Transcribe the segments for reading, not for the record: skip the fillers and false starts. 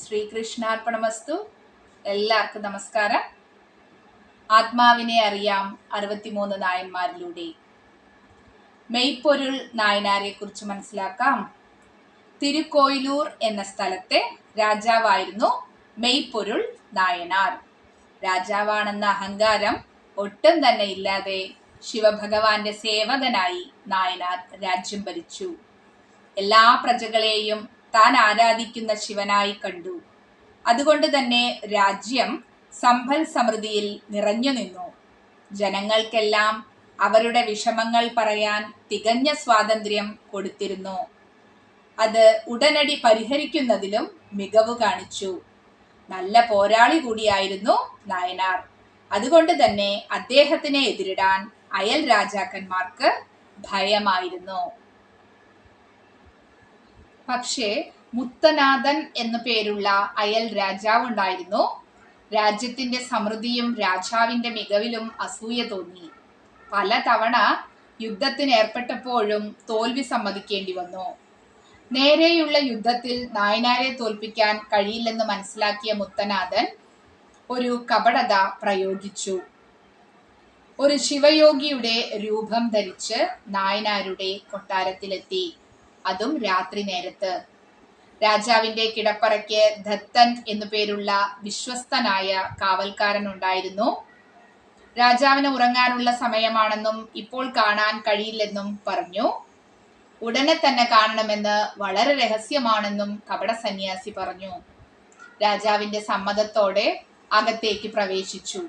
ശ്രീകൃഷ്ണാർപ്പണമസ്തു. എല്ലാവർക്കും നമസ്കാരം. ആത്മാവിനെ അറിയാം 63 നായന്മാരിലൂടെ മെയ്പൊരുൾ നായനാരെ കുറിച്ച് മനസ്സിലാക്കാം. തിരുക്കോയിലൂർ എന്ന സ്ഥലത്തെ രാജാവായിരുന്നു മെയ്പൊരുൾ നായനാർ. രാജാവാണെന്ന അഹങ്കാരം ഒട്ടും തന്നെ ഇല്ലാതെ ശിവഭഗവാന്റെ സേവകനായി നായനാർ രാജ്യം ഭരിച്ചു. എല്ലാ പ്രജകളെയും താൻ ആരാധിക്കുന്ന ശിവനായി കണ്ടു. അതുകൊണ്ട് തന്നെ രാജ്യം സമ്പൽ സമൃദ്ധിയിൽ നിറഞ്ഞു നിന്നു. ജനങ്ങൾക്കെല്ലാം അവരുടെ വിഷമങ്ങൾ പറയാൻ തികഞ്ഞ സ്വാതന്ത്ര്യം കൊടുത്തിരുന്നു. അത് ഉടനടി പരിഹരിക്കുന്നതിലും മികവ് കാണിച്ചു. നല്ല പോരാളി കൂടിയായിരുന്നു നായനാർ. അതുകൊണ്ട് തന്നെ അദ്ദേഹത്തിനെ എതിരിടാൻ അയൽ രാജാക്കന്മാർക്ക് ഭയമായിരുന്നു. പക്ഷേ മുത്തനാഥൻ എന്നു പേരുള്ള അയൽ രാജാവുണ്ടായിരുന്നു. രാജ്യത്തിന്റെ സമൃദ്ധിയും രാജാവിന്റെ മികവിലും അസൂയ തോന്നി. പലതവണ യുദ്ധത്തിന് ഏർപ്പെട്ടപ്പോഴും തോൽവി സമ്മതിക്കേണ്ടി വന്നു. നേരെയുള്ള യുദ്ധത്തിൽ നായനാരെ തോൽപ്പിക്കാൻ കഴിയില്ലെന്ന് മനസ്സിലാക്കിയ മുത്തനാഥൻ ഒരു കപടത പ്രയോഗിച്ചു. ഒരു ശിവയോഗിയുടെ രൂപം ധരിച്ച് നായനാരുടെ കൊട്ടാരത്തിലെത്തി. അതും രാത്രി നേരത്ത്. രാജാവിന്റെ കിടപ്പറയ്ക്ക് ദത്തൻ എന്നു പേരുള്ള വിശ്വസ്തനായ കാവൽക്കാരൻ ഉണ്ടായിരുന്നു. രാജാവിന് ഉറങ്ങാനുള്ള സമയമാണെന്നും ഇപ്പോൾ കാണാൻ കഴിയില്ലെന്നും പറഞ്ഞു. ഉടനെ തന്നെ കാണണമെന്ന് വളരെ രഹസ്യമാണെന്നും കപട സന്യാസി പറഞ്ഞു. രാജാവിന്റെ സമ്മതത്തോടെ അകത്തേക്ക് പ്രവേശിച്ചു.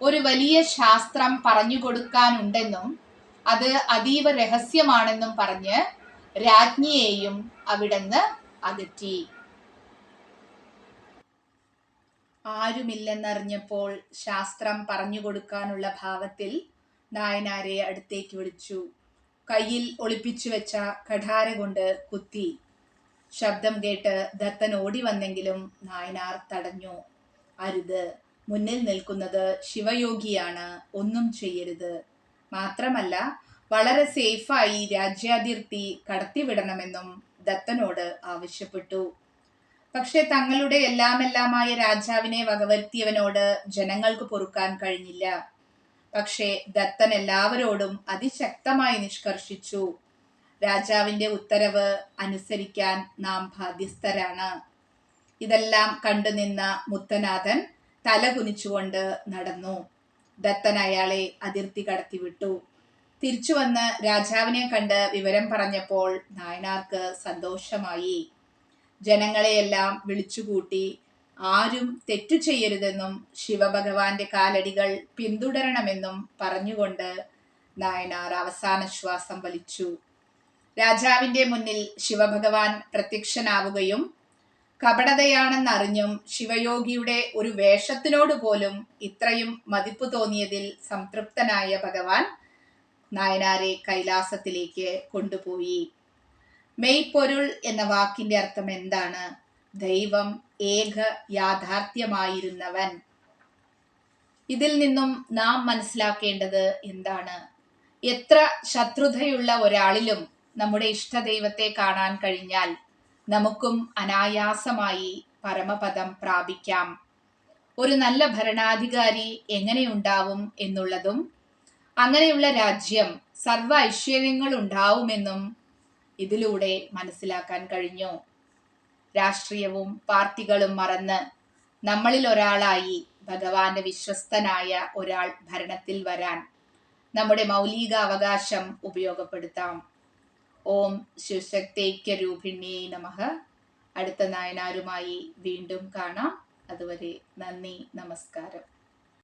ഒരു വലിയ ശാസ്ത്രം പറഞ്ഞു കൊടുക്കാനുണ്ടെന്നും അത് അതീവ രഹസ്യമാണെന്നും പറഞ്ഞ് രാജ്ഞിയെയും അവിടുന്ന് അകറ്റി. ആരുമില്ലെന്നറിഞ്ഞപ്പോൾ ശാസ്ത്രം പറഞ്ഞു കൊടുക്കാനുള്ള ഭാവത്തിൽ നായനാരെ അടുത്തേക്ക് വിളിച്ചു. കയ്യിൽ ഒളിപ്പിച്ചു വെച്ച കഠാര കൊണ്ട് കുത്തി. ശബ്ദം കേട്ട് ദത്തൻ ഓടി വന്നെങ്കിലും നായനാർ തടഞ്ഞു. അരുത്, മുന്നിൽ നിൽക്കുന്നത് ശിവയോഗിയാണ്, ഒന്നും ചെയ്യരുത്. മാത്രമല്ല വളരെ സേഫായി രാജ്യാതിർത്തി കടത്തിവിടണമെന്നും ദത്തനോട് ആവശ്യപ്പെട്ടു. പക്ഷെ തങ്ങളുടെ എല്ലാമെല്ലാമായ രാജാവിനെ വകവരുത്തിയവനോട് ജനങ്ങൾക്ക് പൊറുക്കാൻ കഴിഞ്ഞില്ല. പക്ഷേ ദത്തൻ എല്ലാവരോടും അതിശക്തമായി നിഷ്കർഷിച്ചു. രാജാവിന്റെ ഉത്തരവ് അനുസരിക്കാൻ നാം ബാധ്യസ്ഥരാണ്. ഇതെല്ലാം കണ്ടുനിന്ന മുത്തനാഥൻ തല കുനിച്ചുകൊണ്ട് നടന്നു. ദത്തൻ അയാളെ അതിർത്തി കടത്തിവിട്ടു. തിരിച്ചു വന്ന് രാജാവിനെ കണ്ട് വിവരം പറഞ്ഞപ്പോൾ നായനാർക്ക് സന്തോഷമായി. ജനങ്ങളെയെല്ലാം വിളിച്ചുകൂട്ടി ആരും തെറ്റു ചെയ്യരുതെന്നും ശിവഭഗവാന്റെ കാലടികൾ പിന്തുടരണമെന്നും പറഞ്ഞുകൊണ്ട് നായനാർ അവസാന ശ്വാസം വലിച്ചു. രാജാവിന്റെ മുന്നിൽ ശിവഭഗവാൻ പ്രത്യക്ഷനാവുകയും കപടതയാണെന്നറിഞ്ഞും ശിവയോഗിയുടെ ഒരു വേഷത്തിനോട് പോലും ഇത്രയും മതിപ്പ് തോന്നിയതിൽ സംതൃപ്തനായ ഭഗവാൻ നായനാരെ കൈലാസത്തിലേക്ക് കൊണ്ടുപോയി. മെയ്പൊരുൾ എന്ന വാക്കിന്റെ അർത്ഥം എന്താണ്? ദൈവം ഏക യാഥാർത്ഥ്യമായിരുന്നവൻ. ഇതിൽ നിന്നും നാം മനസ്സിലാക്കേണ്ടത് എന്താണ്? എത്ര ശത്രുതയുള്ള ഒരാളിലും നമ്മുടെ ഇഷ്ടദൈവത്തെ കാണാൻ കഴിഞ്ഞാൽ നമുക്കും അനായാസമായി പരമപദം പ്രാപിക്കാം. ഒരു നല്ല ഭരണാധികാരി എങ്ങനെയുണ്ടാവും എന്നുള്ളതും അങ്ങനെയുള്ള രാജ്യം സർവ്വ ഐശ്വര്യങ്ങളുണ്ടാവുമെന്നും ഇതിലൂടെ മനസ്സിലാക്കാൻ കഴിഞ്ഞു. രാഷ്ട്രീയവും പാർട്ടികളും മറന്ന് നമ്മളിൽ ഒരാളായി ഭഗവാന്റെ വിശ്വസ്തനായ ഒരാൾ ഭരണത്തിൽ വരാൻ നമ്മുടെ മൗലിക അവകാശം ഉപയോഗപ്പെടുത്താം. ഓം ശിവശക്തൈക്യരൂപിണ്യേ നമഃ. അടുത്ത നായനാരുമായി വീണ്ടും കാണാം. അതുവരെ നന്ദി, നമസ്കാരം.